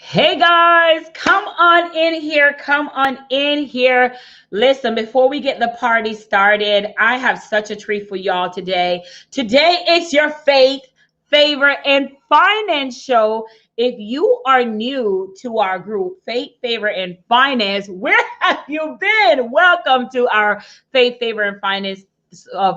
Hey guys, come on in here. Come on in here. Listen, before we get the party started, I have such a treat for y'all today. Today is your faith, favor, and finance show. If you are new to our group, Faith, Favor, and Finance, where have you been? Welcome to our Faith, Favor, and Finance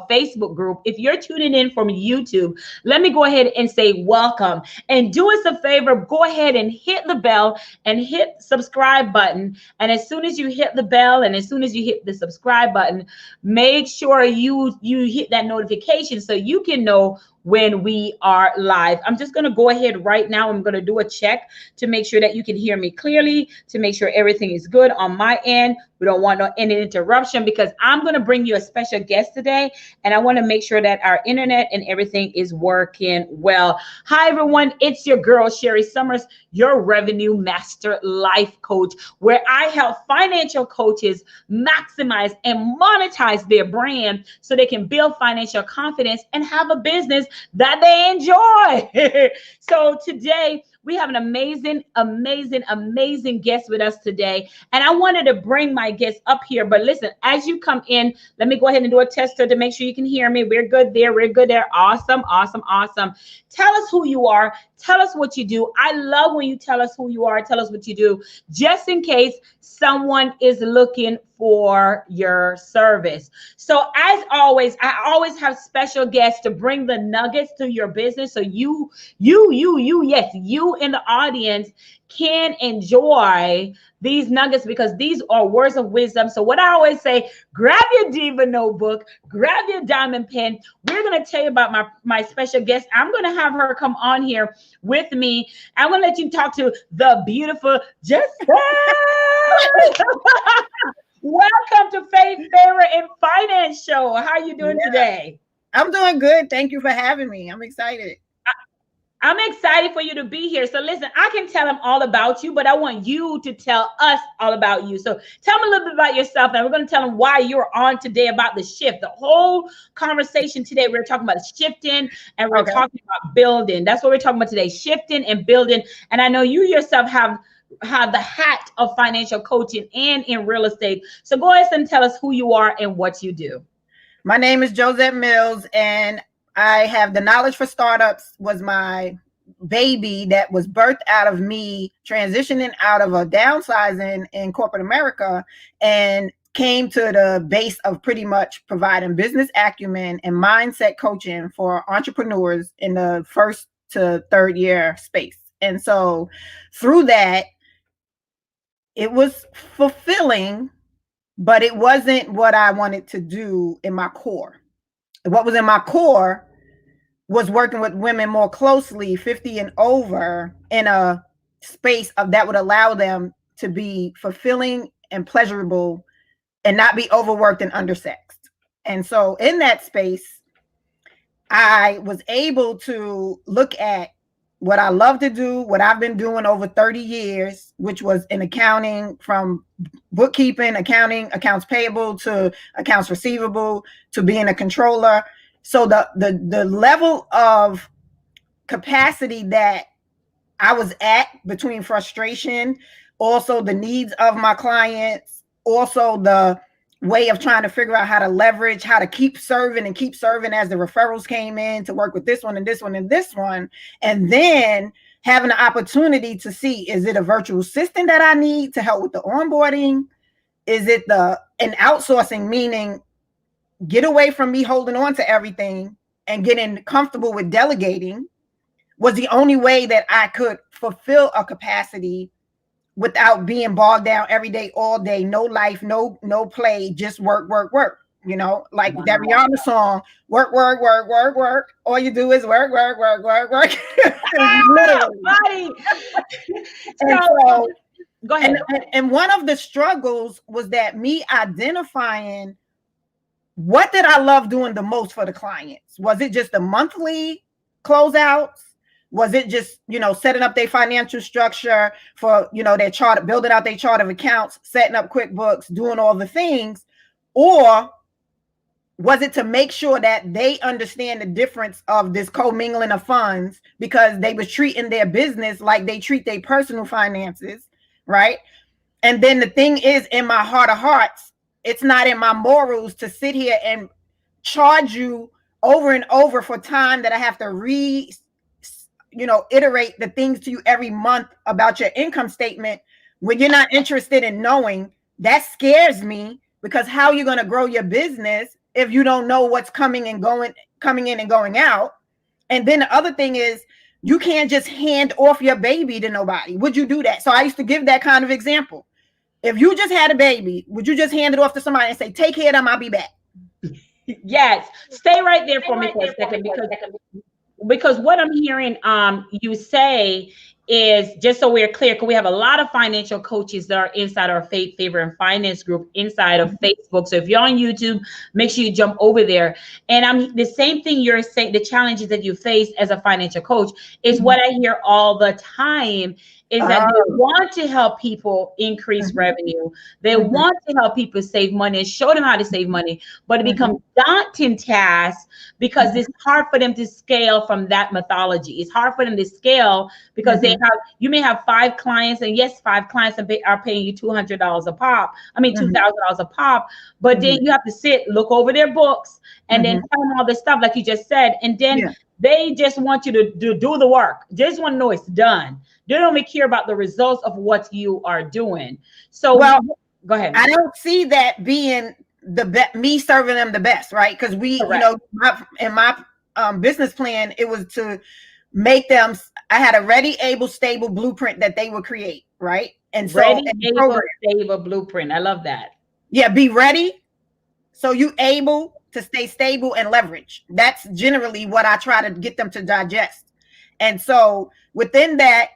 Facebook group. If you're tuning in from YouTube, let me go ahead and say welcome. And do us a favor, go ahead and hit the bell and hit subscribe button. And as soon as you hit the bell and as soon as you hit the subscribe button, make sure you hit that notification so you can know when we are live. I'm just going to go ahead right now. I'm going to do a check to make sure that you can hear me clearly, to make sure everything is good on my end. We don't want any interruption because I'm going to bring you a special guest today, and I want to make sure that our internet and everything is working well. Hi, everyone. It's your girl, Sherri Summers, your revenue master life coach, where I help financial coaches maximize and monetize their brand so they can build financial confidence and have a business that they enjoy. So today we have an amazing guest with us today. And I wanted to bring my guest up here. But listen, as you come in, let me go ahead and do a tester to make sure you can hear me. We're good there. We're good there. Awesome. Tell us who you are. Tell us what you do. I love when you tell us who you are. Tell us what you do, just in case someone is looking for your service. So as always, I always have special guests to bring the nuggets to your business. So you in the audience can enjoy these nuggets because these are words of wisdom. So what I always say, grab your diva notebook, grab your diamond pen. We're going to tell you about my special guest. I'm going to have her come on here with me. I'm going to let you talk to the beautiful Josette. Welcome to Faith, Favor, and Finance Show. How are you doing today? I'm doing good. Thank you for having me. I'm excited. I'm excited for you to be here. So listen, I can tell them all about you, but I want you to tell us all about you. So tell them a little bit about yourself, and we're going to tell them why you're on today about the shift. The whole conversation today, we're talking about shifting and we're talking about building. That's what we're talking about today, shifting and building. And I know you yourself have the hat of financial coaching and in real estate. So go ahead and tell us who you are and what you do. My name is Josette Mills, and I have the Knowledge for Startups was my baby that was birthed out of me transitioning out of a downsizing in corporate America and came to the base of pretty much providing business acumen and mindset coaching for entrepreneurs in the first to third year space. And so through that, it was fulfilling, but it wasn't what I wanted to do in my core. What was in my core was working with women more closely, 50 and over, in a space of that would allow them to be fulfilling and pleasurable and not be overworked and undersexed. And so in that space, I was able to look at what I love to do, what I've been doing over 30 years, which was in accounting, from bookkeeping, accounting, accounts payable to accounts receivable to being a controller. So the level of capacity that I was at between frustration, also the needs of my clients, also the way of trying to figure out how to leverage, how to keep serving as the referrals came in to work with this one and this one and this one. And then having the opportunity to see, is it a virtual assistant that I need to help with the onboarding? Is it an outsourcing, meaning get away from me holding on to everything and getting comfortable with delegating was the only way that I could fulfill a capacity without being bogged down every day, all day, no life, no play, just work. You know, like that Rihanna song, work. All you do is work. Literally. And so, go ahead. And one of the struggles was that me identifying what did I love doing the most for the clients? Was it just the monthly closeouts? Was it just, setting up their financial structure for, their chart, building out their chart of accounts, setting up QuickBooks, doing all the things? Or Was it to make sure that they understand the difference of this commingling of funds, because they was treating their business like they treat their personal finances, right? And then the thing is, in my heart of hearts, it's not in my morals to sit here and charge you over and over for time that I have to iterate the things to you every month about your income statement when you're not interested in knowing. That scares me, because how are you going to grow your business if you don't know what's coming in and going out? And then the other thing is, you can't just hand off your baby to nobody. Would you do that? So I used to give that kind of example. If you just had a baby, would you just hand it off to somebody and say, take care of them, I'll be back? Yes. Stay right there for me for a second, because what I'm hearing you say is, just so we're clear, because we have a lot of financial coaches that are inside our Faith, Favor, and Finance group inside of Facebook. So if you're on YouTube, make sure you jump over there. And I'm the same thing you're saying, the challenges that you face as a financial coach is what I hear all the time, is that they want to help people increase revenue. They want to help people save money and show them how to save money, but it becomes daunting task because it's hard for them to scale from that mythology. It's hard for them to scale because you may have 5 clients, and yes, 5 clients are paying you $200 a pop. I mean, $2,000 a pop, but then you have to sit, look over their books, and then tell them all this stuff, like you just said, and then they just want you to do the work. They just want to know it's done. They don't even care about the results of what you are doing. So, well, go ahead. I don't see that being me serving them the best, right? Because in my business plan, it was to make them. I had a ready, able, stable blueprint that they would create, right? And so, ready, able, stable blueprint. I love that. Yeah, be ready, so you able to stay stable and leverage. That's generally what I try to get them to digest. And so, within that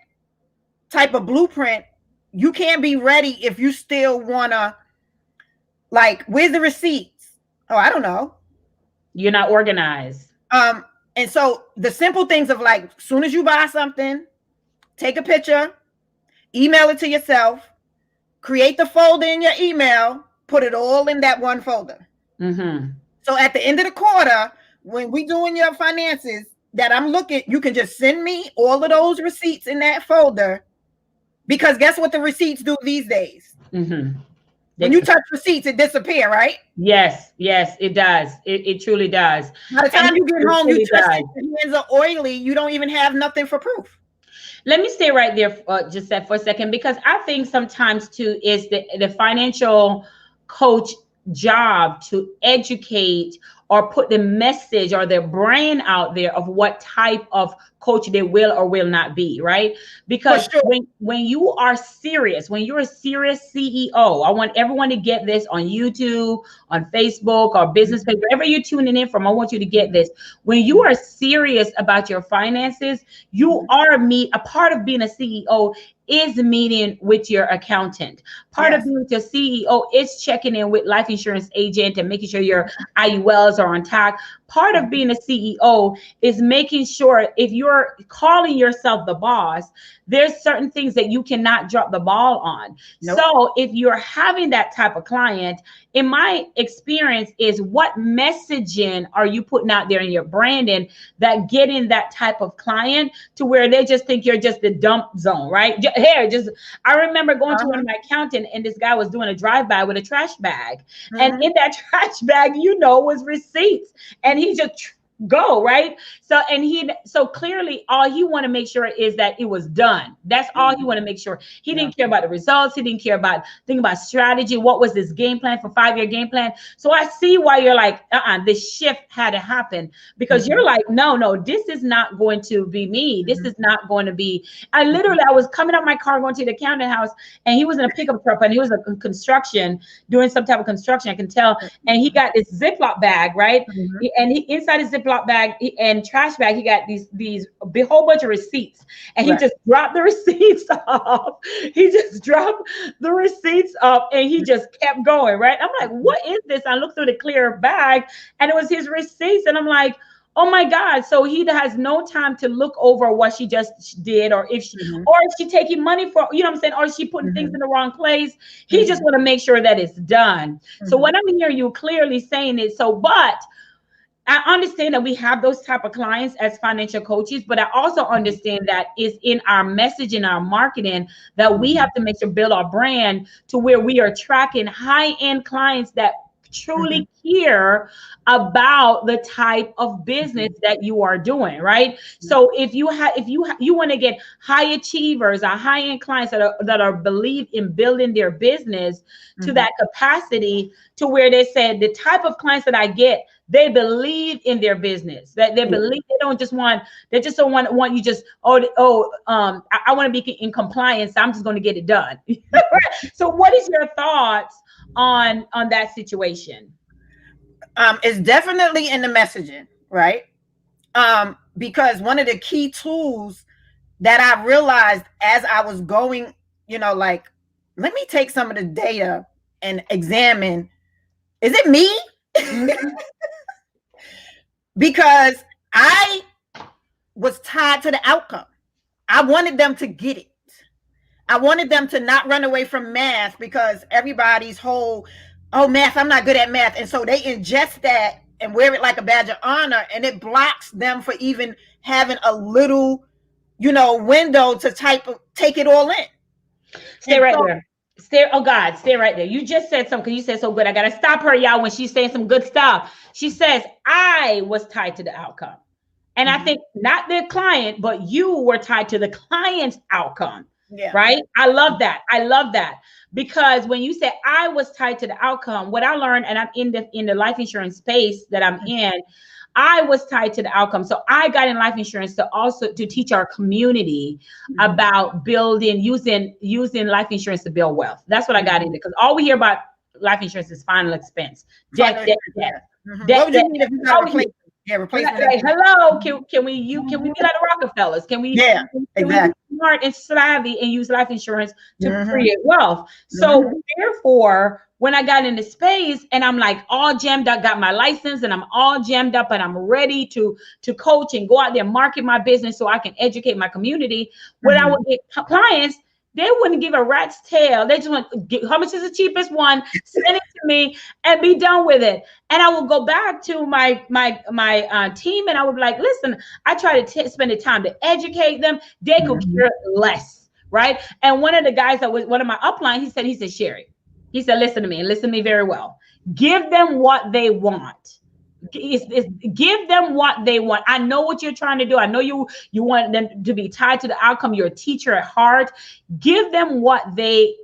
type of blueprint, you can't be ready if you still wanna, like, where's the receipts? Oh, I don't know. You're not organized. And so the simple things of, like, as soon as you buy something, take a picture, email it to yourself, create the folder in your email, put it all in that one folder. So at the end of the quarter, when we doing your finances that I'm looking, you can just send me all of those receipts in that folder. Because guess what the receipts do these days? When you touch receipts, it disappear, right? Yes, it does. It truly does. By the time you get home, you touch it, your hands are oily. You don't even have nothing for proof. Let me stay right there, Josette, for a second, because I think sometimes too is the financial coach job to educate or put the message or their brand out there of what type of coach they will or will not be, right? Because when you are serious, when you're a serious CEO, I want everyone to get this on YouTube, on Facebook, or business page, wherever you're tuning in from, I want you to get this. When you are serious about your finances, you are a part of being a CEO is meeting with your accountant. Part of being your CEO is checking in with life insurance agent and making sure your IULs are on track. Part of being a CEO is making sure, if you're calling yourself the boss, there's certain things that you cannot drop the ball on. So if you're having that type of client, in my experience, is what messaging are you putting out there in your branding that getting that type of client to where they just think you're just the dump zone, right? I remember going to one of my accountant, and this guy was doing a drive-by with a trash bag. And in that trash bag, was receipts. And he just go, right? So clearly all he want to make sure is that it was done. That's all he want to make sure. He didn't care about the results. He didn't care about thinking about strategy. What was this game plan for 5-year game plan? So I see why you're like, this shift had to happen, because you're like, no, this is not going to be me. This is not going to be. I was coming out my car going to the accountant house, and he was in a pickup truck, and he was in construction, doing some type of construction, I can tell. And he got this Ziploc bag, right? And he inside his Ziploc bag and trash bag, he got these whole bunch of receipts, and he just dropped the receipts off. He just dropped the receipts off, and he just kept going, right? I'm like, what is this? I looked through the clear bag, and it was his receipts, and I'm like, Oh my God. So he has no time to look over what she just did, or if she, Mhm. or if she taking money for, you know what I'm saying, or she putting things Mhm. in the wrong place. He just Mhm. want to make sure that it's done. So Mhm. what I'm hearing you clearly saying is, so, but I understand that we have those type of clients as financial coaches, but I also understand that it's in our message, in our marketing, that we have to make sure build our brand to where we are tracking high-end clients that Mhm. truly care about the type of business that you are doing, right? So if you want to get high achievers or high-end clients that are believe in building their business to Mhm. that capacity, to where they said the type of clients that I get, they believe in their business. That they Yeah. believe, they don't just want, they just don't want you just, I want to be in compliance, so I'm just going to get it done. So what is your thoughts on that situation? It's definitely in the messaging, right? Because one of the key tools that I realized as I was going, like, let me take some of the data and examine, is it me? Mhm. Because I was tied to the outcome. I wanted them to get it. I wanted them to not run away from math, because everybody's whole, oh, math, I'm not good at math. And so they ingest that and wear it like a badge of honor, and it blocks them for even having a little, window to take it all in. Stay And right so, there. Stay. Oh God, stay right there. You just said something. You said so good. I gotta stop her, y'all, when she's saying some good stuff. She says, I was tied to the outcome. And I mhm, think not the client, but you were tied to the client's outcome, yeah. right? I love that. I love that. Because when you say I was tied to the outcome, what I learned, and I'm in the life insurance space that I'm in, I was tied to the outcome. So I got in life insurance to also to teach our community Mhm, about building, using life insurance to build wealth. That's what I got mhm. into, because all we hear about life insurance is final expense, debt, Final debt, expense, debt, yeah. Mhm. debt, What would debt, you need debt. if you That's got a all we hear. replacement? Yeah, Like, replacement insurance. hello, can we be like the Rockefellers? Yeah, Can we be exactly. smart and savvy and use life insurance to Hmm. create wealth? So Hmm. therefore, when I got into space and I'm like all jammed up, got my license and I'm all jammed up and I'm ready to coach and go out there and market my business so I can educate my community. When I Hmm. would get clients, they wouldn't give a rat's tail. They just want, how much is the cheapest one? Send it to me and be done with it. And I will go back to my team and I would be like, listen, I try to spend the time to educate them. They could Hmm. care less, right? And one of the guys that was one of my upline, he said, Sherri, he said, listen to me and listen to me very well. Give them what they want. Give them what they want. I know what you're trying to do. I know you want them to be tied to the outcome. You're a teacher at heart. Give them what they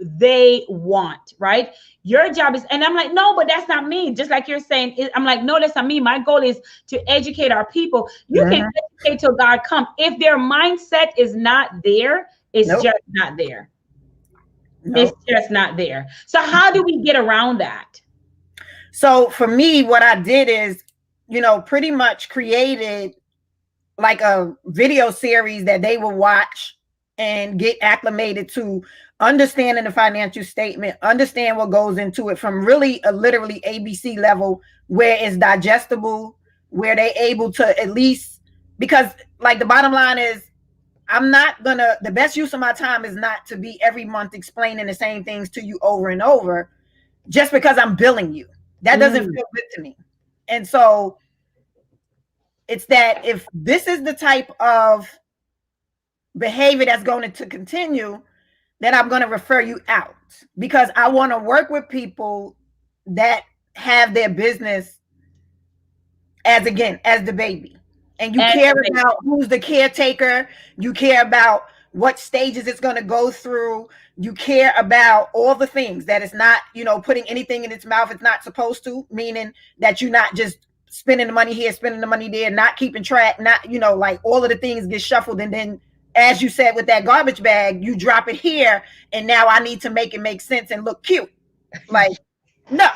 want, right? Your job is, and I'm like, no, but that's not me. Just like you're saying, I'm like, no, that's not me. My goal is to educate our people. You can Hmm. educate till God come. If their mindset is not there, it's Nope. just not there. It's Nope. just not there. So how do we get around that? So for me, what I did is, pretty much created like a video series that they will watch and get acclimated to understanding the financial statement, understand what goes into it from really a literally ABC level, where it's digestible, where they're able to at least, because like the bottom line is, the best use of my time is not to be every month explaining the same things to you over and over just because I'm billing you. That doesn't Mm. feel good to me. And so it's that if this is the type of behavior that's going to continue, then I'm going to refer you out, because I want to work with people that have their business as the baby. And you And care about who's the caretaker, you care about what stages it's going to go through, you care about all the things that it's not, putting anything in its mouth it's not supposed to, meaning that you're not just spending the money here, spending the money there, not keeping track, not, like all of the things get shuffled, and then as you said with that garbage bag, you drop it here, and now I need to make it make sense and look cute. Like, no.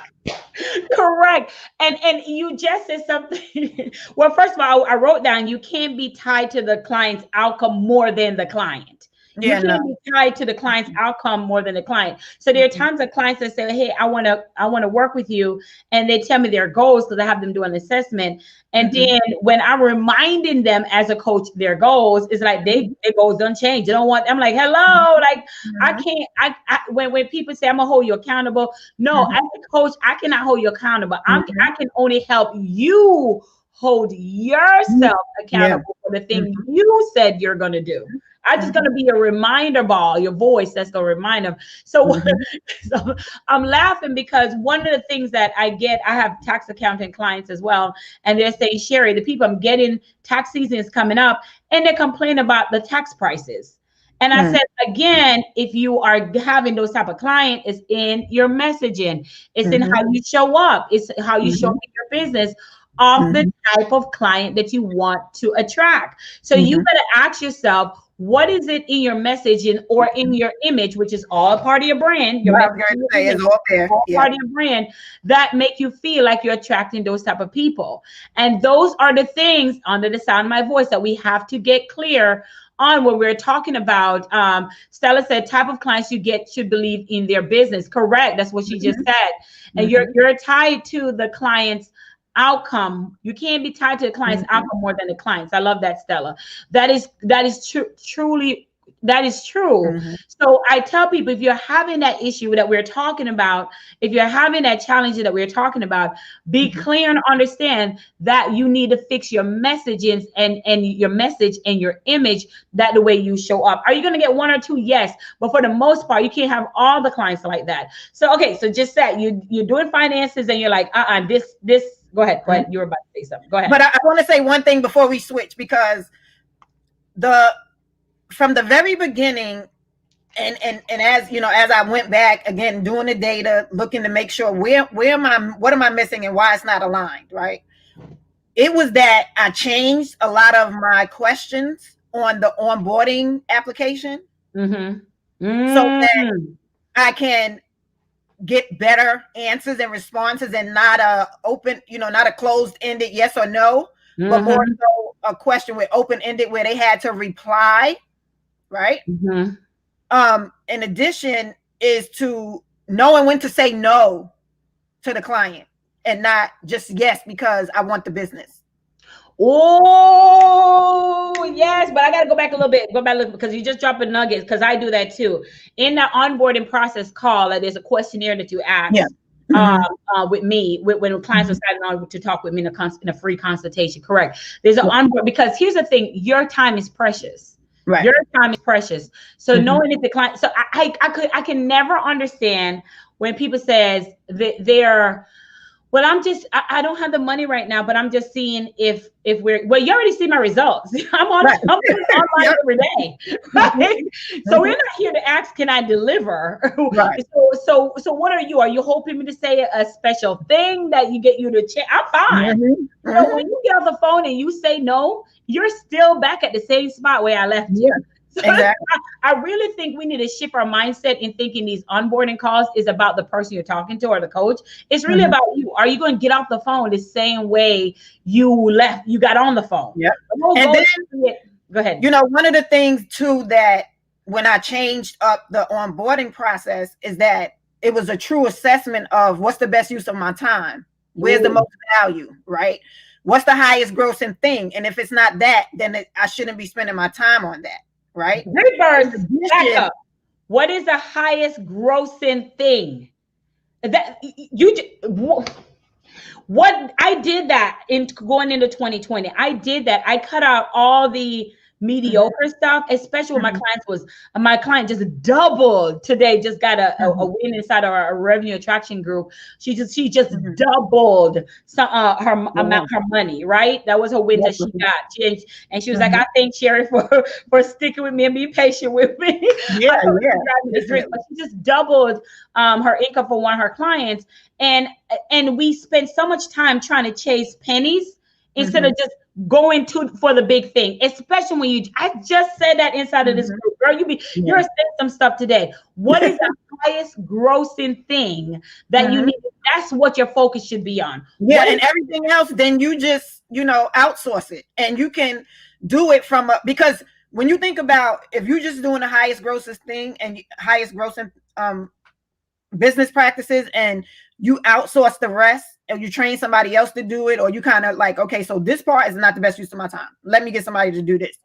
correct. And you just said something. Well, first of all, I wrote down, you can't be tied to the client's outcome more than the client. You Yeah, can't no. be tied to the client's outcome more than the client. So there are times that clients that say, hey, I want to work with you. And they tell me their goals because I have them do an assessment. And then when I'm reminding them as a coach their goals, it's like their goals don't change. They don't want, I'm like, hello, like I can't, when people say I'm gonna hold you accountable, no, as a coach, I cannot hold you accountable. I can only help you hold yourself accountable for the thing you said you're gonna do. I'm just going to be a reminder ball, your voice that's going to remind them. So, so I'm laughing because one of the things that I have tax accountant clients as well. And they're saying, Sherri, the people I'm getting, tax season is coming up and they complain about the tax prices. And I said, again, if you are having those type of client, it's in your messaging. It's in how you show up. It's how you show up in your business of the type of client that you want to attract. So you got to ask yourself, what is it in your messaging or in your image, which is all part of your brand, your messaging is all part of your brand, that make you feel like you're attracting those type of people. And those are the things under the sound of my voice that we have to get clear on when we're talking about. Stella said type of clients you get should believe in their business. Correct. That's what she just said. And you're tied to the client's outcome. You can't be tied to the client's outcome more than the client's. I love that, Stella. That is truly that is true. So I tell people, if you're having that issue that we're talking about, if you're having that challenge that we're talking about, be clear and understand that you need to fix your messages and your message and your image, that the way you show up. Are you going to get one or two? Yes. But for the most part, you can't have all the clients like that. So, okay. So just that you're doing finances and you're like, this, go ahead. You were about to say something. Go ahead. But I want to say one thing before we switch, because from the very beginning, and as you know, as I went back again, doing the data, looking to make sure what am I missing and why it's not aligned, right? It was that I changed a lot of my questions on the onboarding application so that I can get better answers and responses, and not a open, not a closed-ended yes or no, but more so a question with open-ended where they had to reply, right? In addition is to knowing when to say no to the client and not just yes because I want the business. Oh, yes, but I got to go back a little bit. Because you just dropped a nugget, because I do that too. In the onboarding process call, there's a questionnaire that you ask with me when clients are signing on to talk with me in a free consultation. Correct. There's an onboard, because here's the thing, your time is precious. Right. Your time is precious. So knowing if the client, so I can never understand when people says that they're, well, I don't have the money right now, but I'm just seeing if well, you already see my results. I'm online every day. Right? So we're not here to ask, can I deliver? Right. So what are you? Are you hoping me to say a special thing that you get you to check? I'm fine. So when you get off the phone and you say no, you're still back at the same spot where I left you. So exactly. I really think we need to shift our mindset in thinking these onboarding calls is about the person you're talking to or the coach. It's really about you. Are you going to get off the phone the same way you got on the phone? Yeah. And then, go ahead. One of the things too that when I changed up the onboarding process is that it was a true assessment of what's the best use of my time. Where's the most value, right? What's the highest grossing thing? And if it's not that, then I shouldn't be spending my time on that. Right. Reverse. Back up. What is the highest grossing thing? That what I did that in going into 2020. I did that. I cut out all the mediocre stuff, especially when my client just doubled today, just got a win inside of our revenue attraction group. She just doubled her money, right? That was her win that she got. And she was like, I thank Sherri for sticking with me and being patient with me. But she just doubled her income for one of her clients. And we spent so much time trying to chase pennies instead of just going for the big thing, especially when I just said that inside of this group, girl, you're saying some stuff today. What is the highest grossing thing that you need? That's what your focus should be on. Yeah. And everything else, then you just, outsource it, and you can do it because when you think about, if you're just doing the highest grossing thing and highest grossing business practices, and you outsource the rest, and you train somebody else to do it, or you kind of like, okay, so this part is not the best use of my time, let me get somebody to do this.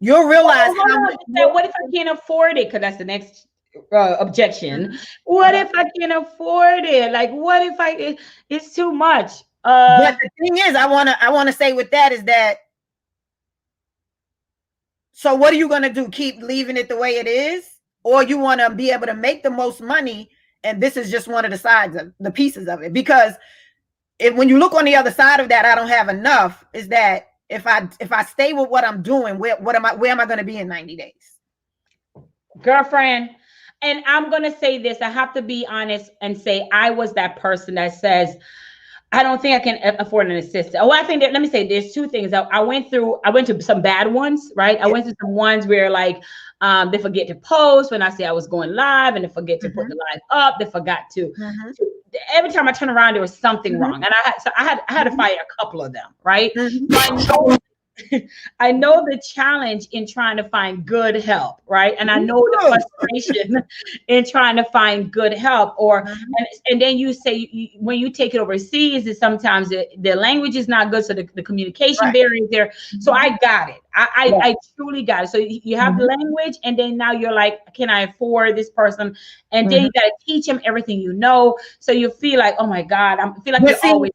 You'll realize how much. What if I can't afford it? Because that's the next objection. What if I can't afford it? Like, what if it's too much? But the thing is, I want to say with that is that, so what are you going to do? Keep leaving it the way it is? Or you want to be able to make the most money, and this is just one of the sides of the pieces of it? Because when you look on the other side of that, I don't have enough, is that if I stay with what I'm doing, where am I going to be in 90 days? Girlfriend, and I'm going to say this, I have to be honest and say I was that person that says, I don't think I can afford an assistant. Oh, I think that, let me say, there's two things. I went to some bad ones, right? I went to some ones where like they forget to post when I say I was going live, and they forget to put the live up. They forgot to every time I turn around, there was something wrong. And I had to fire a couple of them, right? So I know the challenge in trying to find good help, right? And I know the frustration in trying to find good help. And then you say, when you take it overseas, is sometimes the language is not good, so the communication barrier there. So I got it. I truly got it. So you have the language, and then now you're like, can I afford this person? And then you got to teach them everything you know. So you feel like, oh my God, I feel like you're always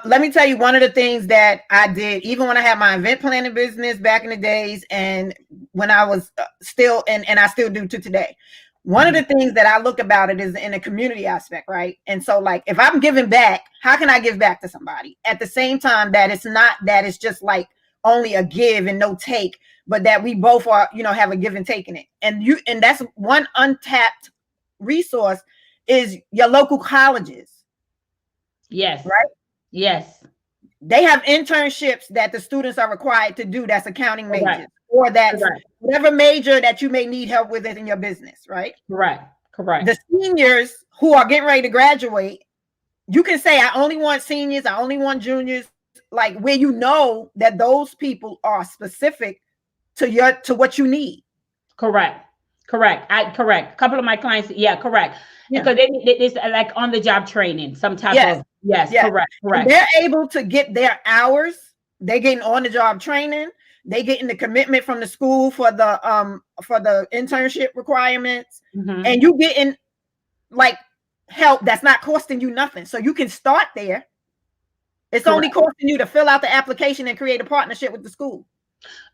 let me tell you, one of the things that I did, even when I had my event planning business back in the days, and when I was still, and I still do to today, one of the things that I look about it is in a community aspect, right? And so like, if I'm giving back, how can I give back to somebody at the same time that it's not that it's just like only a give and no take, but that we both are, have a give and take in it. And that's one untapped resource is your local colleges. Yes. Right. Yes. They have internships that the students are required to do. That's accounting majors, or that's whatever major that you may need help with it in your business, right? Correct. The seniors who are getting ready to graduate, you can say, I only want seniors, I only want juniors, like where you know that those people are specific to what you need. Correct. A couple of my clients, correct. Because they like on the job training, some type of correct. And they're able to get their hours. They getting on the job training. They getting the commitment from the school for the internship requirements, and you getting like help that's not costing you nothing. So you can start there. It's only costing you to fill out the application and create a partnership with the school.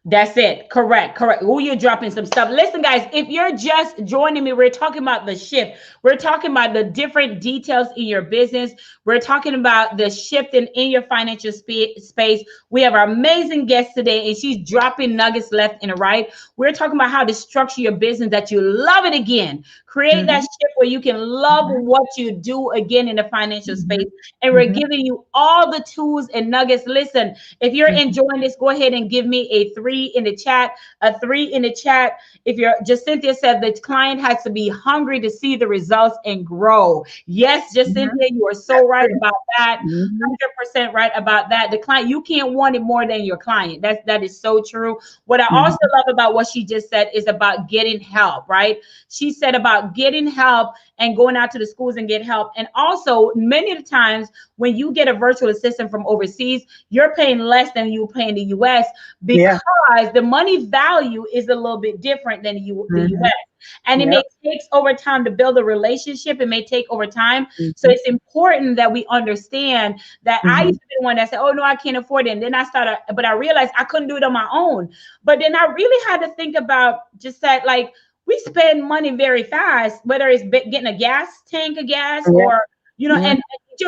That's it. Correct. Oh, you're dropping some stuff. Listen, guys, if you're just joining me, we're talking about the shift. We're talking about the different details in your business. We're talking about the shift in your financial space. We have our amazing guest today, and she's dropping nuggets left and right. We're talking about how to structure your business that you love it again. Create that shift where you can love what you do again in the financial space. And we're giving you all the tools and nuggets. Listen, if you're enjoying this, go ahead and give me a 3 in the chat, a 3 in the chat. If you're just, Cynthia said the client has to be hungry to see the results and grow. Yes, just Cynthia, you are so right about that. 100% right about that. The client, you can't want it more than your client. That is so true. What I also love about what she just said is about getting help, right? She said about getting help and going out to the schools and get help. And also, many of the times when you get a virtual assistant from overseas, you're paying less than you pay in the US because the money value is a little bit different than the US. And it may take over time to build a relationship. It may take over time. So it's important that we understand that I used to be the one that said, oh, no, I can't afford it. And then but I realized I couldn't do it on my own. But then I really had to think about just that, like, we spend money very fast, whether it's getting a gas tank of gas or, and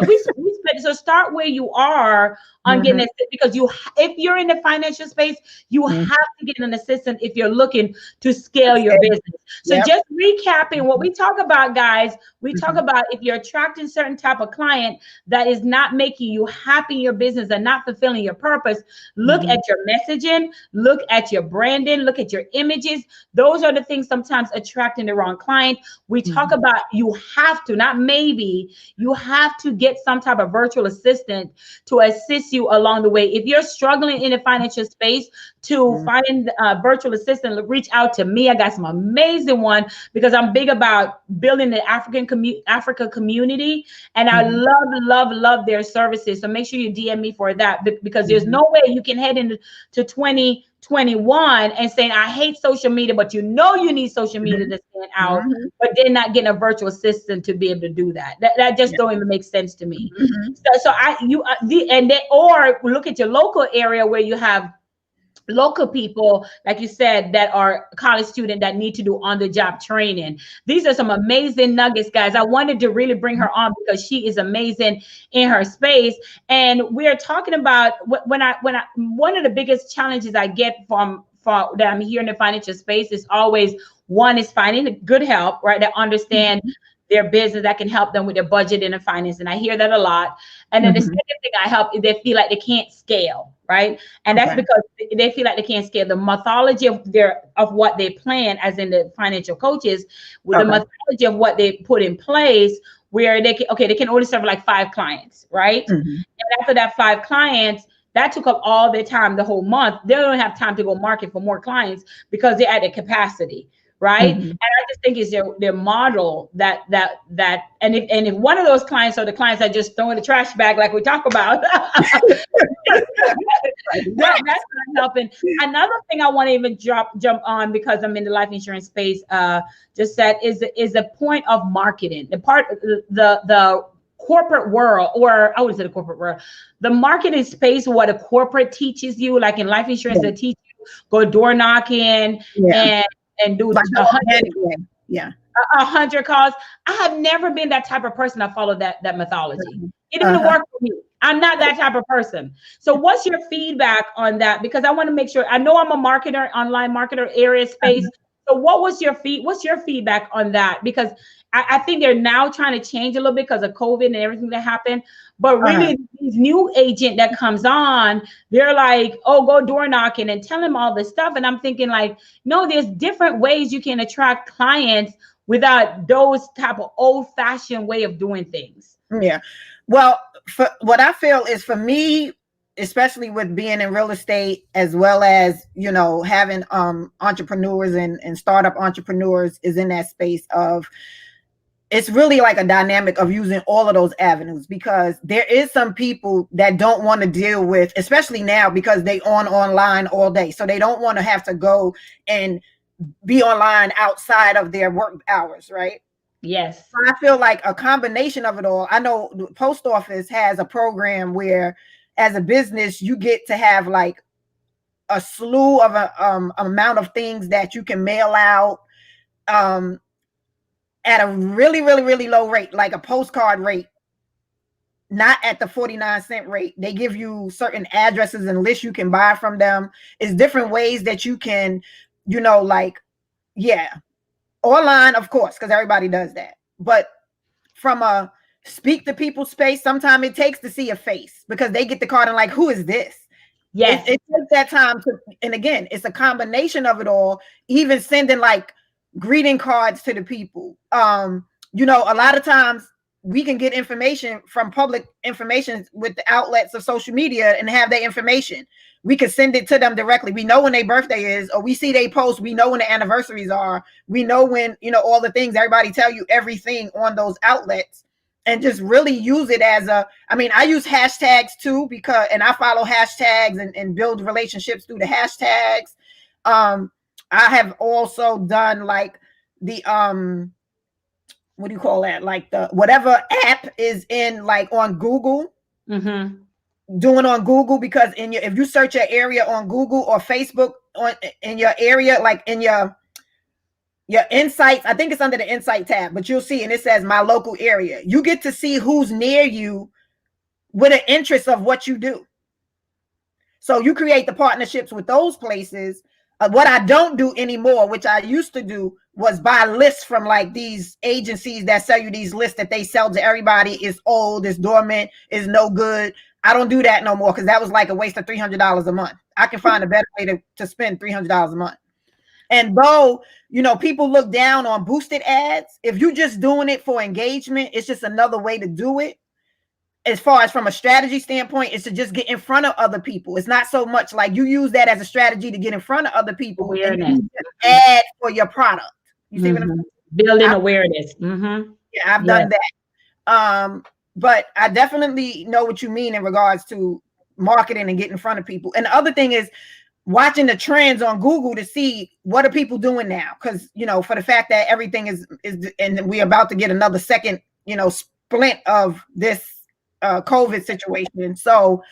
we spend. So start where you are on getting it, because if you're in the financial space, you have to get an assistant if you're looking to scale your business. So just recapping what we talk about, guys, we talk about if you're attracting certain type of client that is not making you happy in your business and not fulfilling your purpose, look at your messaging, look at your branding, look at your images. Those are the things sometimes attracting the wrong client. We talk about you have to, not maybe, you have to get some type of virtual assistant to assist you along the way. If you're struggling in the financial space to find a virtual assistant, reach out to me. I got some amazing one because I'm big about building the Africa community, and I love their services. So make sure you DM me for that, because there's no way you can head into 2021 and saying I hate social media, but you need social media to stand out, but they're not getting a virtual assistant to be able to do that. That just don't even make sense to me. Or look at your local area where you have local people, like you said, that are college students that need to do on-the-job training. These are some amazing nuggets, guys. I wanted to really bring her on because she is amazing in her space. And we're talking about when I one of the biggest challenges I get from that I'm here in the financial space is always, one is finding good help, right, that understand their business, that can help them with their budget and their finance. And I hear that a lot. And then the second thing I help is they feel like they can't scale, right? And that's because they feel like they can't scale. The methodology of what they plan, as in the financial coaches, with the methodology of what they put in place, where they can only serve like 5 clients, right? And after that 5 clients, that took up all their time the whole month. They don't have time to go market for more clients because they're at their capacity. Right. And I just think it's their model that if one of those clients are the clients that just throw in the trash bag, like we talk about, that's not helping. Another thing I want to even jump on, because I'm in the life insurance space, Josette, is a point of marketing. The corporate world, or I would say the corporate world, the marketing space, what a corporate teaches you, like in life insurance, they teach you go door knocking and do like 100 calls. I have never been that type of person that followed that methodology. It didn't work for me. I'm not that type of person. So what's your feedback on that? Because I want to make sure, I know I'm a marketer, online marketer area space. So what's your feedback on that? Because I think they're now trying to change a little bit because of COVID and everything that happened. But really, these new agent that comes on, they're like, oh, go door knocking and tell them all this stuff. And I'm thinking like, no, there's different ways you can attract clients without those type of old fashioned way of doing things. Yeah. Well, for what I feel is, for me, especially with being in real estate, as well as, having entrepreneurs and startup entrepreneurs is in that space of, it's really like a dynamic of using all of those avenues, because there is some people that don't want to deal with, especially now, because they online all day. So they don't want to have to go and be online outside of their work hours, right? Yes. So I feel like a combination of it all. I know the post office has a program where, as a business, you get to have like a slew of amount of things that you can mail out at a really, really, really low rate, like a postcard rate, not at the 49-cent rate. They give you certain addresses and lists you can buy from them. It's different ways that you can, online, of course, because everybody does that. But from a speak to people space, sometimes it takes to see a face, because they get the card and like, who is this? Yes. It takes that time to, and again, it's a combination of it all, even sending like greeting cards to the people. A lot of times we can get information from public information with the outlets of social media and have their information. We can send it to them directly. We know when their birthday is, or we see they post. We know when the anniversaries are. We know when, all the things. Everybody tell you everything on those outlets, and just really use it as I use hashtags too, and I follow hashtags and build relationships through the hashtags. I have also done like the what do you call that? Like the whatever app is in like on Google. Doing on Google, because if you search your area on Google or Facebook in your area, like in your insights, I think it's under the insight tab, but you'll see, and it says my local area. You get to see who's near you with an interest of what you do. So you create the partnerships with those places. What I don't do anymore, which I used to do, was buy lists from like these agencies that sell you these lists that they sell to everybody. It's old, it's dormant, it's no good. I don't do that no more, because that was like a waste of $300 a month. I can find a better way to spend $300 a month. And though, people look down on boosted ads, if you're just doing it for engagement, it's just another way to do it. as far as from a strategy standpoint, is to just get in front of other people. It's not so much like you use that as a strategy to get in front of other people Awareness. and add for your product. You see what I'm saying? Building awareness. Yeah, I've done that. But I definitely know what you mean in regards to marketing and getting in front of people. And the other thing is watching the trends on Google to see what are people doing now. Because, you know, for the fact that everything is and we're about to get another second, you know, splint of this COVID situation. So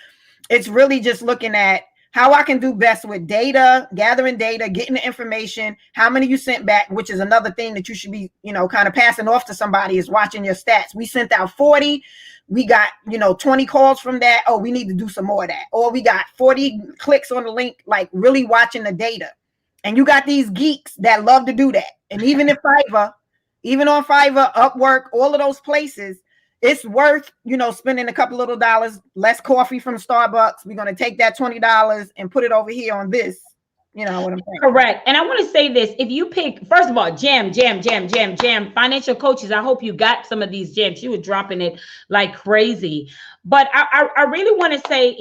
it's really just looking at how I can do best with data, gathering data, getting the information, how many you sent back, which is another thing that you should be, you know, kind of passing off to somebody, is watching your stats. We sent out 40. We got, you know, 20 calls from that. Oh, we need to do some more of that. Or we got 40 clicks on the link, like really watching the data. And you got these geeks that love to do that. And even if even on Fiverr, Upwork, all of those places, it's worth, you know, spending a couple little dollars, less coffee from Starbucks. We're going to take that $20 and put it over here on this. You know what I'm saying? Correct. And I want to say this. If you pick, first of all, jam, financial coaches, I hope you got some of these gems. You were dropping it like crazy. But I really want to say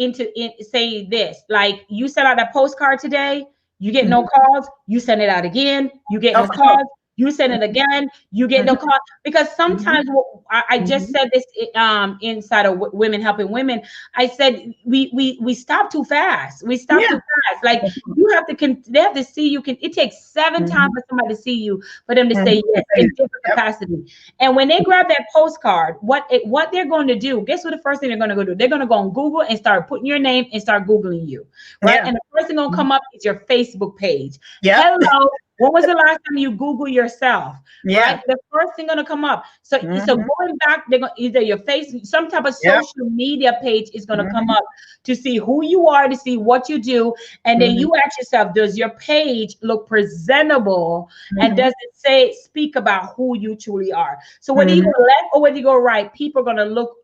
this. Like, you sent out a postcard today, you get no calls, you send it out again, you get no calls. You send it again, you get no call. Because sometimes I just said this inside of Women Helping Women. I said we stop too fast. We stop too fast. Like, you have to they have to see you. It takes 7 times for somebody to see you for them to say yes in different capacity. And when they grab that postcard, what they're going to do? Guess what? The first thing they're going to go do? They're going to go on Google and start putting your name and start Googling you, right? And the first thing gonna come up is your Facebook page. Hello. When was the last time you Google yourself? Right? The first thing gonna come up. So going back, they're gonna either your face, some type of social media page is gonna come up to see who you are, to see what you do, and then you ask yourself, does your page look presentable, and does it speak about who you truly are? So whether you go left or whether you go right, people are gonna look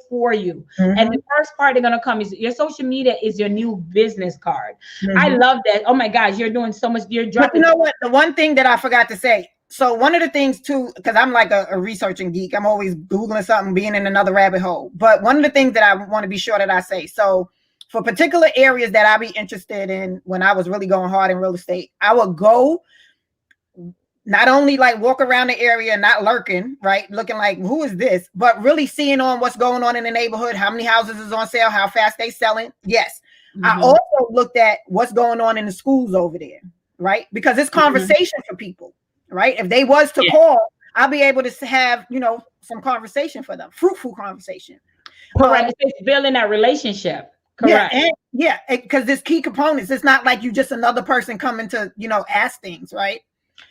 for you. And the first part they're gonna come is your social media is your new business card. I love that. Oh my gosh, you're doing so much. You're dropping. But you know what? The one thing that I forgot to say. So one of the things too, because I'm like a researching geek, I'm always Googling something, being in another rabbit hole. But one of the things that I want to be sure that I say, so for particular areas that I be interested in, when I was really going hard in real estate, I would go, not only like walk around the area, not lurking, right, looking like, who is this, but really seeing on what's going on in the neighborhood, how many houses is on sale, how fast they selling. Yes. I also looked at what's going on in the schools over there. Right? Because it's conversation for people, right? If they was to call, I'll be able to have, you know, some conversation for them, fruitful conversation. Correct. It's building that relationship. Correct. Because there's key components. It's not like you just another person coming to, you know, ask things, right?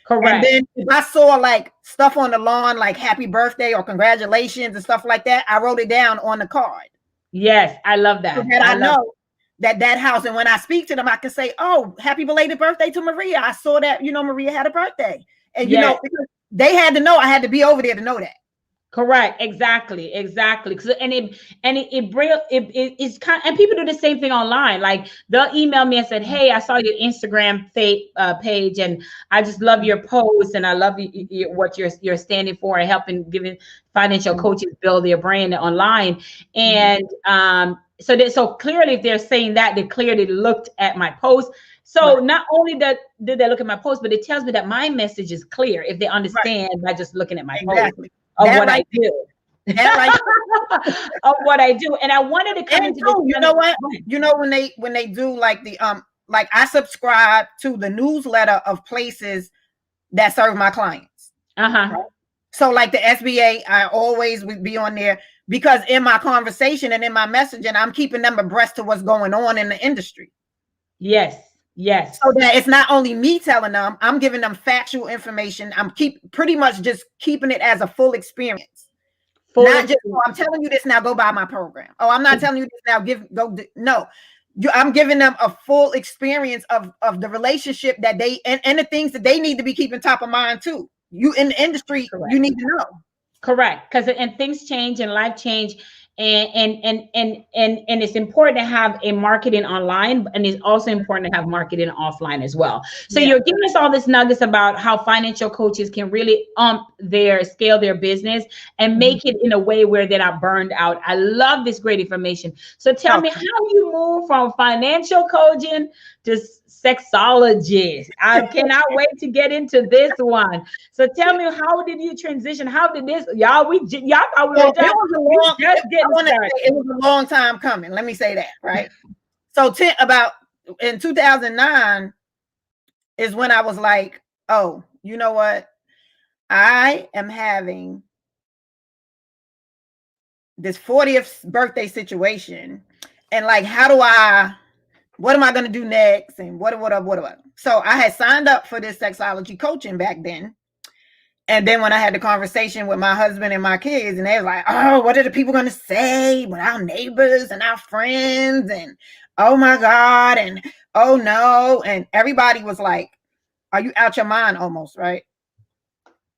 Correct. And then if I saw like stuff on the lawn, like happy birthday or congratulations and stuff like that, I wrote it down on the card. Yes, I love that. So that I know that house, and when I speak to them, I can say, "Oh, happy belated birthday to Maria! I saw that, you know, Maria had a birthday," and you know, because they had to know. I had to be over there to know that. Correct. Exactly. And it's kind of, and people do the same thing online. Like, they'll email me and said, "Hey, I saw your Instagram page, and I just love your posts, and I love what you're standing for, and giving financial coaches build their brand online." And so clearly, if they're saying that, they clearly looked at my post. So not only did they look at my post, but it tells me that my message is clear if they understand by just looking at my post of what I do. Of what I do. And I wanted to come into this. You know what? You know, when they do like the like, I subscribe to the newsletter of places that serve my clients. Right? So like the SBA, I always would be on there, because in my conversation and in my messaging, I'm keeping them abreast to what's going on in the industry. Yes. So that it's not only me telling them, I'm giving them factual information. I'm pretty much just keeping it as a full experience. Not just, "Oh, I'm telling you this now, go buy my program. Oh, I'm not telling you this now, no. I'm giving them a full experience of the relationship that they and the things that they need to be keeping top of mind too. You in the industry, you need to know. Correct. Because things change and life change. And it's important to have a marketing online, and it's also important to have marketing offline as well. So Yeah. you're giving us all this nuggets about how financial coaches can really scale their business and make it in a way where they're not burned out. I love this great information. So tell me how you move from financial coaching to sexology. I cannot wait to get into this one. So tell me, how did you transition? How did this, y'all thought we were done. It was a long time coming. Let me say that, right? So about in 2009 is when I was like, oh, you know what? I am having this 40th birthday situation, and like, what am I going to do next? And what? So I had signed up for this sexology coaching back then. And then when I had the conversation with my husband and my kids, and they were like, oh, what are the people going to say? With our neighbors and our friends, and oh my God, and oh no. And everybody was like, are you out your mind almost, right?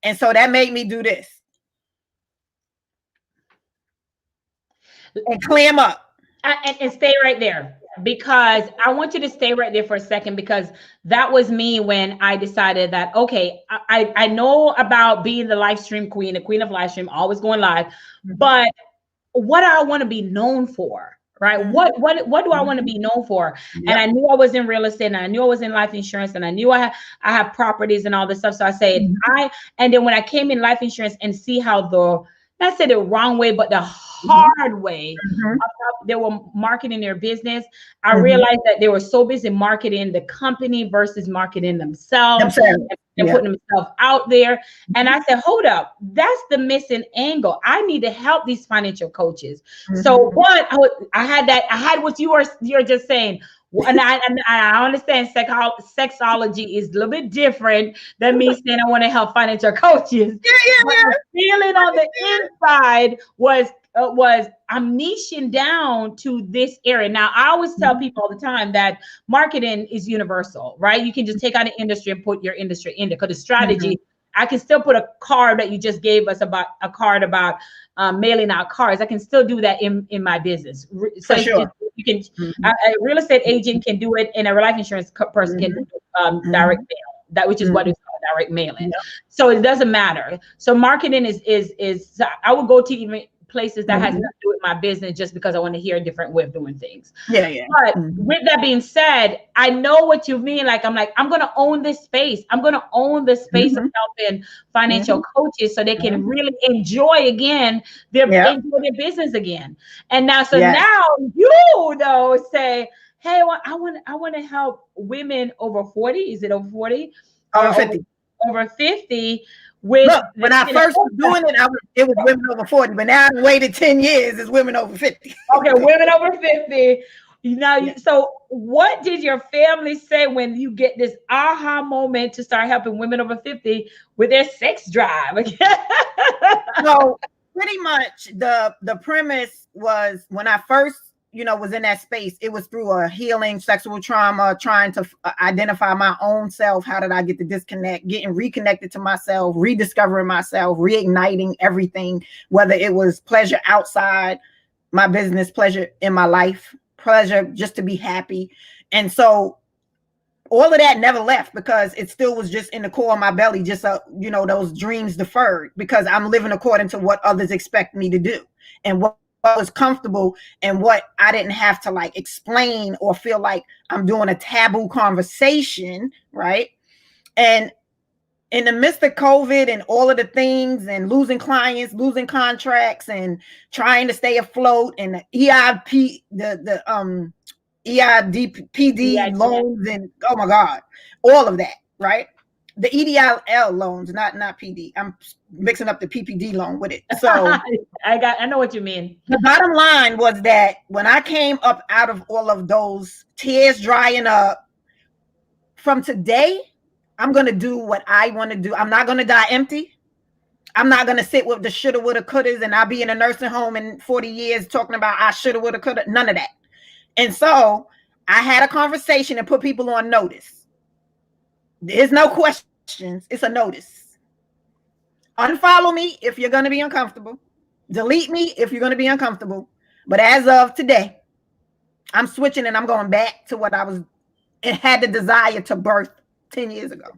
And so that made me do this. And clam up. And stay right there, because I want you to stay right there for a second, because that was me when I decided that, okay, I know about being the live stream queen, the queen of live stream, always going live, but what I want to be known for, right? What do I want to be known for? Yep. And I knew I was in real estate, and I knew I was in life insurance, and I knew I have properties and all this stuff. So I said, and then when I came in life insurance and see how not say the wrong way, but the hard way they were marketing their business, I realized that they were so busy marketing the company versus marketing themselves and putting themselves out there. And I said, hold up, that's the missing angle. I need to help these financial coaches. So I had what you're just saying. And I understand sexology is a little bit different than me saying I want to help financial coaches. The feeling on the inside was I'm niching down to this area. Now, I always tell people all the time that marketing is universal, right? You can just take out an industry and put your industry in there, because the strategy, I can still put a card that you just gave us about mailing out cards. I can still do that in my business. So you can, a real estate agent can do it, and a life insurance person can do direct mail, which is what is called direct mailing. So it doesn't matter. So marketing is I would go to even places that has nothing to do with my business just because I want to hear a different way of doing things. But with that being said, I know what you mean. Like, I'm going to own this space. I'm going to own the space of helping financial coaches so they can really enjoy their business again. And now, now you say, hey, well, I want to help women over 40. Is it over 40? Over 50. Over 50. When I first was doing it, it was women over 40, but now I waited 10 years, it's women over 50. Okay, women over 50. So what did your family say when you get this aha moment to start helping women over 50 with their sex drive? So pretty much the premise was, when I first was in that space, it was through a healing sexual trauma, trying to identify my own self. How did I get the disconnect, getting reconnected to myself, rediscovering myself, reigniting everything, whether it was pleasure outside my business, pleasure in my life, pleasure just to be happy. And so all of that never left, because it still was just in the core of my belly, just those dreams deferred, because I'm living according to what others expect me to do, and what was comfortable, and what I didn't have to like explain or feel like I'm doing a taboo conversation, right? And in the midst of COVID and all of the things, and losing clients, losing contracts, and trying to stay afloat, and the EIP, the EIDPD loans, and oh my God, all of that, right? The EDL loans, not PD. I'm mixing up the PPD loan with it. So I know what you mean. The bottom line was that when I came up out of all of those tears drying up, from today, I'm going to do what I want to do. I'm not going to die empty. I'm not going to sit with the shoulda, woulda, couldas, and I'll be in a nursing home in 40 years talking about I shoulda, woulda, coulda, none of that. And so I had a conversation and put people on notice. There's no questions. It's a notice. Unfollow me if you're going to be uncomfortable. Delete me if you're going to be uncomfortable. But as of today, I'm switching and I'm going back to what I had the desire to birth 10 years ago.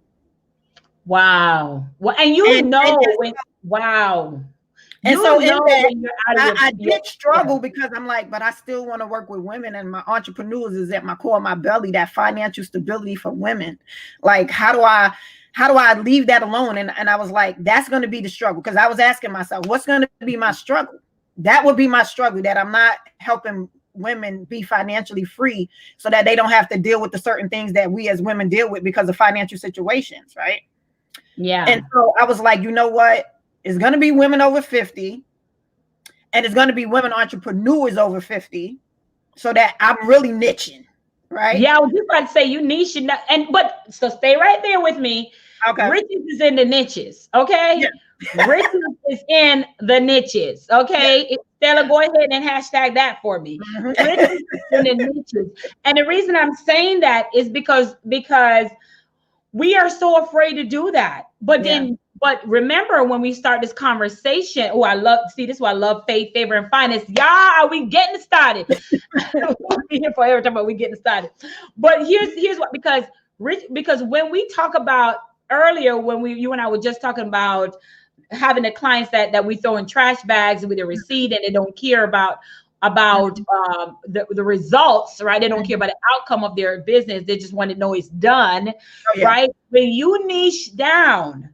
Wow. Well, and wow. And so in that, when you're out of I did struggle because I'm like, but I still want to work with women, and my entrepreneurs is at my core, my belly, that financial stability for women. Like, how do I leave that alone? And I was like, that's going to be the struggle, because I was asking myself, what's going to be my struggle? That would be my struggle, that I'm not helping women be financially free so that they don't have to deal with the certain things that we as women deal with because of financial situations, right? Yeah. And so I was like, you know what? It's going to be women over 50, and it's going to be women entrepreneurs over 50, so that I'm really niching, right? Yeah, I was just about to say you niche, but so stay right there with me. Okay. Riches is in the niches, okay? Yeah. Riches is in the niches, okay? Yeah. Stella, go ahead and hashtag that for me. Mm-hmm. Riches is in the niches. And the reason I'm saying that is because we are so afraid to do that. But remember, when we start this conversation, this is why I love faith, favor, and finance. Y'all, we getting started. We'll be here forever talking about we getting started. But here's what, because when we talk about earlier, when you and I were just talking about having the clients that we throw in trash bags with a receipt, and they don't care about the results, right? They don't care about the outcome of their business. They just want to know it's done, right? When you niche down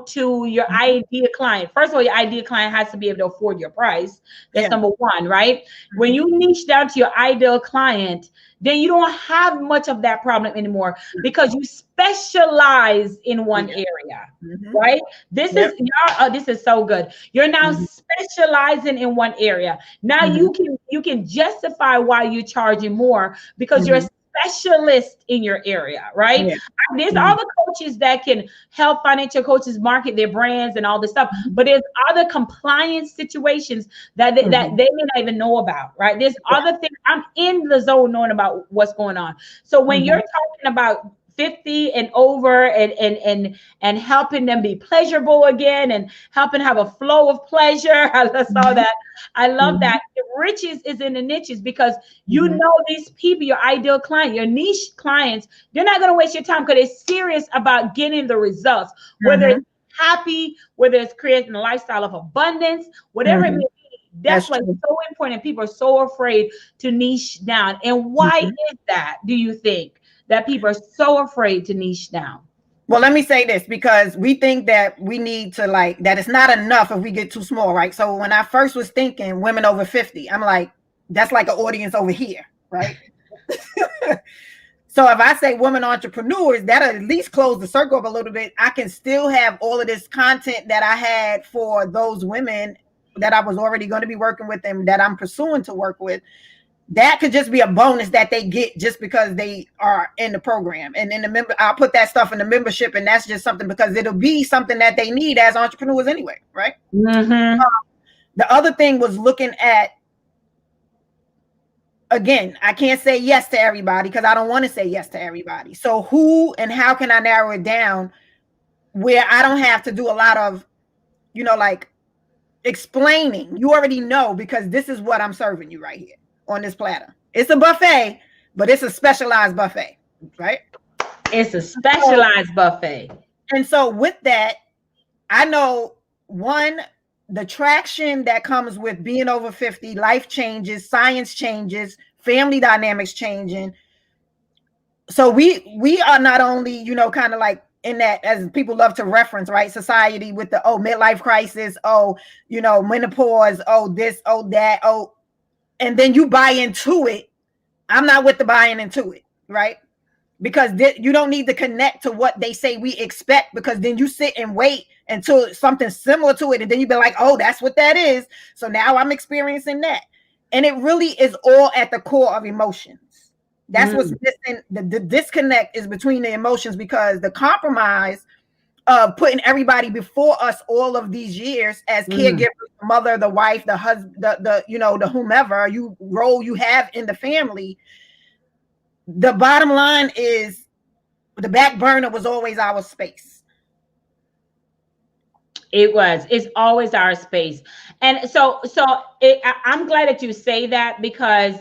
to your ideal client, first of all, your ideal client has to be able to afford your price. That's number one, right? When you niche down to your ideal client, then you don't have much of that problem anymore, because you specialize in one area, right? This is so good. You're now specializing in one area. Now you can justify why you're charging more, because you're a specialist in your area, right? There's other coaches that can help financial coaches market their brands and all this stuff, but there's other compliance situations that they may not even know about, right? There's other things. I'm in the zone knowing about what's going on. So when you're talking about 50 and over, and helping them be pleasurable again, and helping have a flow of pleasure, I saw that. I love that. The riches is in the niches, because you know these people, your ideal client, your niche clients, they're not going to waste your time, because they're serious about getting the results, whether it's happy, whether it's creating a lifestyle of abundance, whatever it may be. That's why it's so important. People are so afraid to niche down. And why is that, do you think, that people are so afraid to niche down? Well, let me say this, because we think that we need to, like, that it's not enough if we get too small, right? So when I first was thinking women over 50, I'm like, that's like an audience over here, right? So if I say women entrepreneurs, that'll at least close the circle up a little bit. I can still have all of this content that I had for those women that I was already going to be working with, and that I'm pursuing to work with. That could just be a bonus that they get just because they are in the program. And in the I'll put that stuff in the membership, and that's just something because it'll be something that they need as entrepreneurs anyway, right? The other thing was looking at, again, I can't say yes to everybody because I don't want to say yes to everybody. So who and how can I narrow it down where I don't have to do a lot of, like explaining? You already know, because this is what I'm serving you right here on this platter. It's a buffet, but it's a specialized buffet, right? It's a specialized buffet. And so with that, I know, one, the traction that comes with being over 50, life changes, science changes, family dynamics changing. So we are not only, kind of like in that, as people love to reference, right? Society with the, midlife crisis, menopause, this, that, and then you buy into it. I'm not with the buying into it, right? Because you don't need to connect to what they say we expect, because then you sit and wait until something similar to it, and then you be like, oh, that's what that is. So now I'm experiencing that. And it really is all at the core of emotions. That's what's missing. The disconnect is between the emotions, because the compromise of putting everybody before us all of these years as caregivers, the mother, the wife, the husband, the whomever role you have in the family. The bottom line is the back burner was always our space. It was. It's always our space. And I'm glad that you say that, because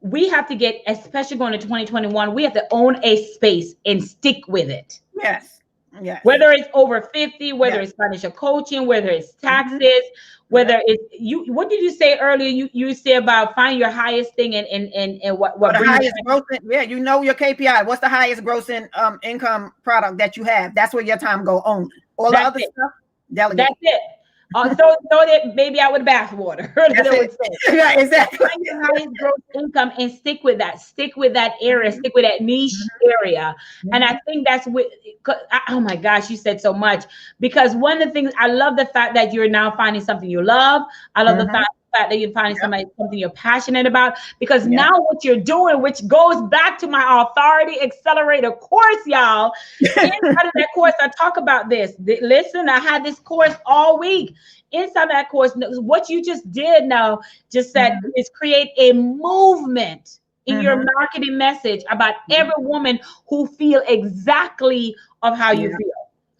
we have to get, especially going to 2021, we have to own a space and stick with it. Yes. Yes. Whether it's over 50, whether Yes. it's financial coaching, whether it's taxes, Mm-hmm. whether it's you. What did you say earlier? You said about find your highest thing and what the brings highest grossing, yeah, you know your KPI. What's the highest grossing income product that you have? That's where your time go only. All the other stuff, delegate. That's it. Throw that baby out with bathwater. Yeah, exactly. Find your highest gross income and stick with that. Stick with that area. Stick with that niche area. And I think that's what. Oh my gosh, you said so much. Because one of the things, I love the fact that you're now finding something you love. I love the fact that you're finding something you're passionate about. Because now what you're doing, which goes back to my Authority Accelerator course, y'all. Inside of that course, I talk about this. Listen, I had this course all week. Inside that course, what you just did now, just said, is create a movement in your marketing message about every woman who feel exactly of how you feel.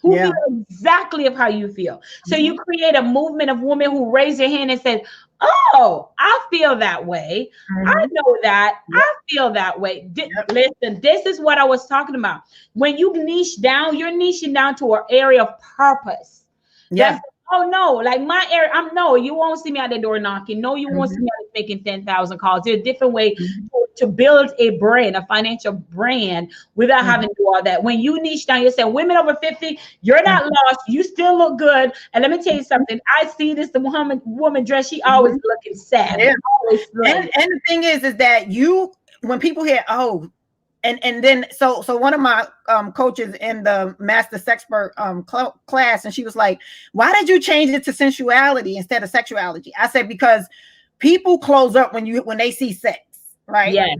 Who feel exactly of how you feel. So you create a movement of women who raise their hand and says, oh, I feel that way. I know that. I feel that way. Listen, this is what I was talking about. When you niche down, you're niching down to an area of purpose. Yeah. Oh no, like my area, no, you won't see me at the door knocking. No, you won't see me making 10,000 calls. There's a different way to build a brand, a financial brand, without having to do all that. When you niche down, you say women over 50, you're not lost. You still look good. And let me tell you something. I see this, the woman dress, she always looking sad. Yeah. And the thing is that when people hear, oh, and then so one of my coaches in the Master Sexpert class, and she was like, why did you change it to sensuality instead of sexuality? I said, because people close up when they see sex, right? Yes.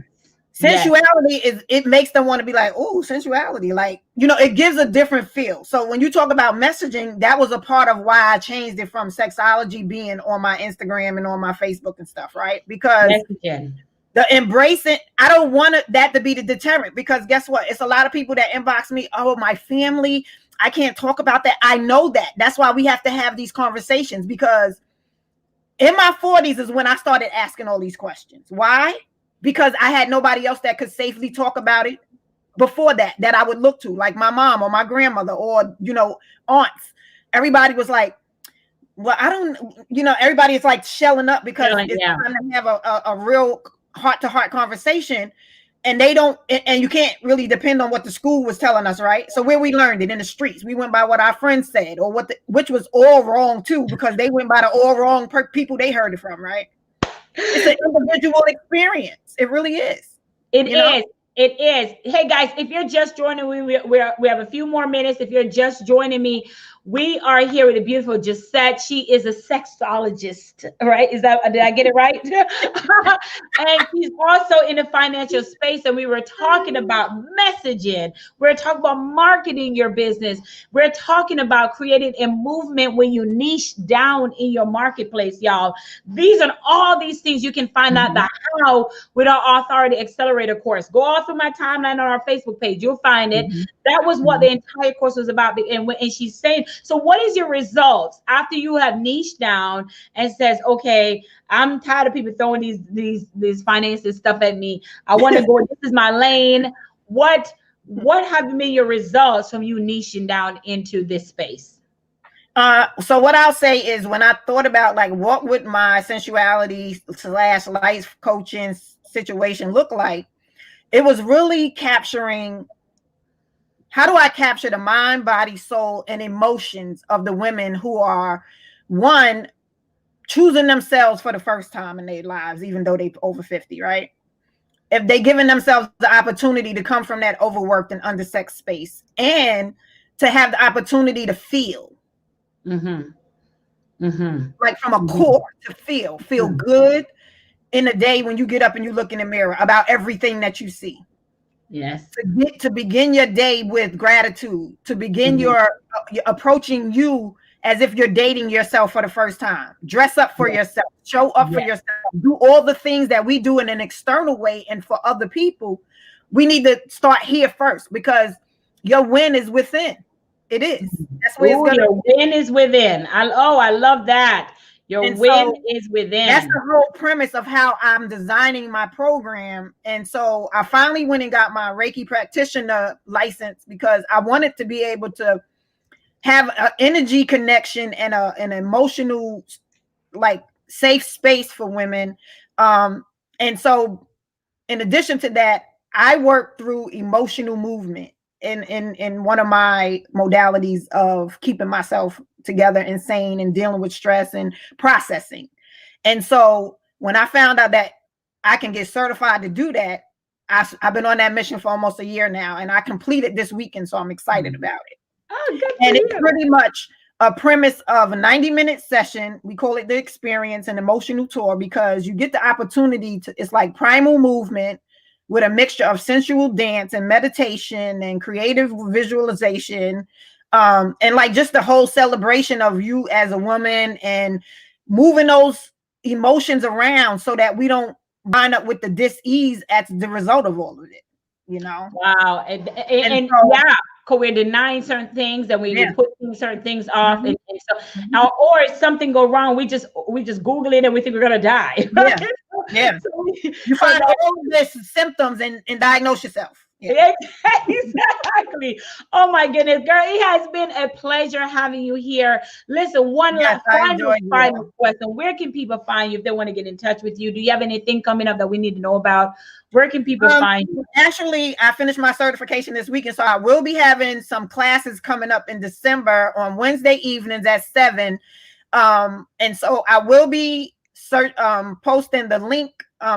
Sensuality is, it makes them want to be like, oh, sensuality, like, it gives a different feel. So when you talk about messaging, that was a part of why I changed it from sexology being on my Instagram and on my Facebook and stuff, right? Because the embracing, I don't want that to be the deterrent, because guess what? It's a lot of people that inbox me, oh, my family, I can't talk about that. I know that. That's why we have to have these conversations, because in my 40s is when I started asking all these questions. Why? Because I had nobody else that could safely talk about it before that I would look to, like my mom or my grandmother or, aunts. Everybody was like, well, I don't, everybody is like shelling up because it's time to have a real heart-to-heart conversation, and they don't, and you can't really depend on what the school was telling us, right? So where we learned it in the streets, we went by what our friends said, or which was all wrong too, because they went by the all wrong people they heard it from, right? It's an individual experience. It really is. It is. It is. Hey guys, if you're just joining me, we have a few more minutes. If you're just joining me, we are here with the beautiful Josette. She is a sexologist, right? Did I get it right? And she's also in the financial space. And we were talking about messaging. We're talking about marketing your business. We're talking about creating a movement when you niche down in your marketplace, y'all. These are all these things you can find out the how with our Authority Accelerator course. Go all through my timeline on our Facebook page. You'll find it. That was what the entire course was about. And she's saying, so what is your results after you have niched down and says, okay, I'm tired of people throwing these finances stuff at me. I want to go, this is my lane. What have been your results from you niching down into this space? So what I'll say is, when I thought about like, what would my sensuality / life coaching situation look like? It was really capturing, how do I capture the mind, body, soul, and emotions of the women who are, one, choosing themselves for the first time in their lives, even though they're over 50, right? If they giving themselves the opportunity to come from that overworked and undersexed space, and to have the opportunity to feel, like from a core, to feel good in the day when you get up and you look in the mirror about everything that you see. Yes. To begin your day with gratitude, to begin your approaching you as if you're dating yourself for the first time. Dress up for yourself, show up for yourself, do all the things that we do in an external way and for other people. We need to start here first, because your win is within. It is. That's where it's Oh, gonna your win is within. I love that. Your and win so is that's within. the whole premise of how I'm designing my program. And so I finally went and got my Reiki practitioner license because I wanted to be able to have an energy connection and an emotional, like, safe space for women. And so in addition to that, I work through emotional movement in one of my modalities of keeping myself together and sane and dealing with stress and processing. And so when I found out that I can get certified to do that, I've been on that mission for almost a year now, and I completed this weekend, so I'm excited about it. Oh, good for And it's you. pretty much a premise of a 90-minute session. We call it the experience, an emotional tour, because you get the opportunity to, it's like primal movement with a mixture of sensual dance and meditation and creative visualization. And like just the whole celebration of you as a woman and moving those emotions around so that we don't wind up with the dis-ease as the result of all of it, you know? Wow. And And so, yeah, because we're denying certain things and we yeah. put certain things off. Mhm. And so, Mhm. or if something go wrong, we just Google it and we think we're gonna die. Yeah. Yeah. So You find all of this symptoms and diagnose yourself. Yeah. exactly. Oh my goodness, girl, it has been a pleasure having you here. Listen, Yes, I enjoyed you all. final question. Where can people find you if they want to get in touch with you? Do you have anything coming up that we need to know about? Where can people find you? Actually, I finished my certification this weekend, so I will be having some classes coming up in December on Wednesday evenings at 7. And so I will be posting the link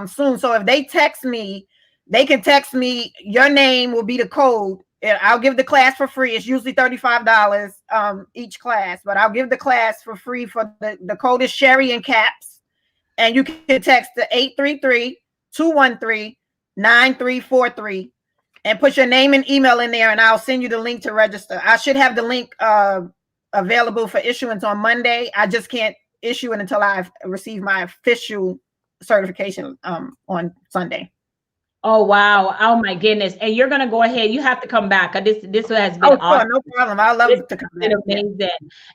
soon. So if they text me, they can text me. Your name will be the code. And I'll give the class for free. It's usually $35 each class, but I'll give the class for free. For the code is Sherri in caps, and you can text the 833-213-9343 and put your name and email in there, and I'll send you the link to register. I should have the link available for issuance on Monday. I just can't issue it until I've received my official certification on Sunday. Oh wow! Oh my goodness! And you're gonna go ahead. You have to come back. This has been awesome. Sure, no problem. I love to come back. Amazing. Yeah.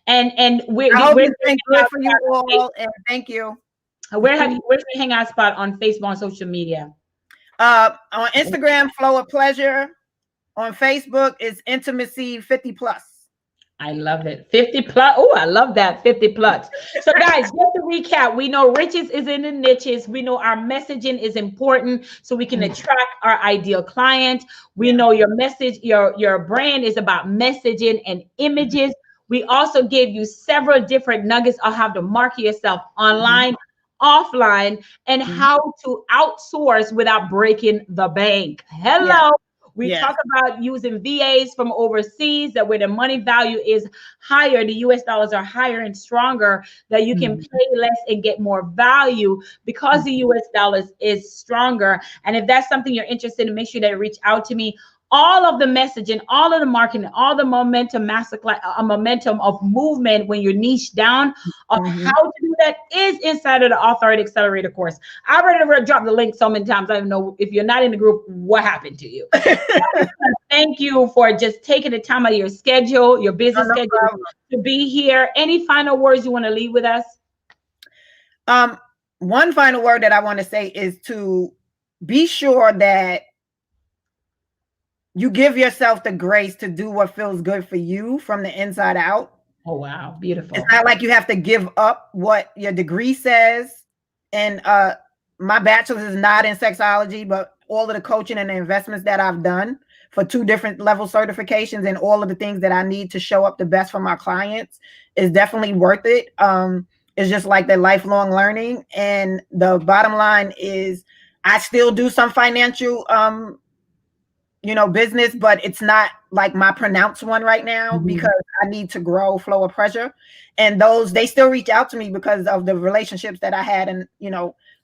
And I hope it's been good for you all. And thank you. Where's your hangout spot on Facebook, on social media? On Instagram, Flow of Pleasure. On Facebook is Intimacy 50+. I love it. 50 plus. Oh, I love that. 50 plus. So guys, just to recap, we know riches is in the niches. We know our messaging is important so we can attract our ideal client. We know your message, your brand is about messaging and images. We also gave you several different nuggets on how to market yourself online, offline, and how to outsource without breaking the bank. Hello. We talk about using VAs from overseas, that where the money value is higher, the US dollars are higher and stronger, that you can pay less and get more value because the US dollars is stronger. And if that's something you're interested in, make sure that you reach out to me. All of the messaging, all of the marketing, all the momentum masterclass, a momentum of movement when you're niche down of how to do that is inside of the Authority Accelerator course. I already dropped the link so many times. I don't know if you're not in the group, what happened to you? Thank you for just taking the time out of your schedule, your busy schedule to be here. Any final words you want to leave with us? One final word that I want to say is to be sure that you give yourself the grace to do what feels good for you from the inside out. Oh, wow. Beautiful. It's not like you have to give up what your degree says. And my bachelor's is not in sexology, but all of the coaching and the investments that I've done for 2 different level certifications and all of the things that I need to show up the best for my clients is definitely worth it. It's just like the lifelong learning. And the bottom line is I still do some financial business, but it's not like my pronounced one right now because I need to grow Flow of Pleasure. And they still reach out to me because of the relationships that I had and,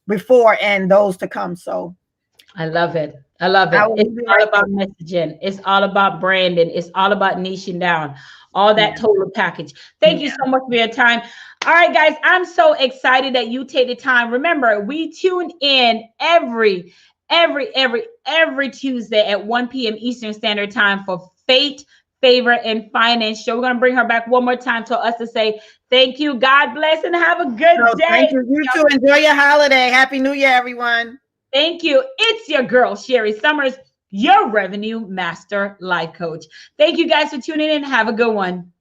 before and those to come. So I love it. I love it. It's all about messaging. It's all about branding. It's all about niching down. All that total package. Thank you so much for your time. All right, guys, I'm so excited that you take the time. Remember, we tune in every Tuesday at 1 p.m. Eastern Standard Time for Fate, favor and finance show. We're going to bring her back one more time to us to say thank you. God bless and have a good day. Thank you. You too. Enjoy your holiday. Happy New Year, everyone. Thank you. It's your girl, Sherri Summers, your Revenue Master Life Coach. Thank you guys for tuning in. Have a good one.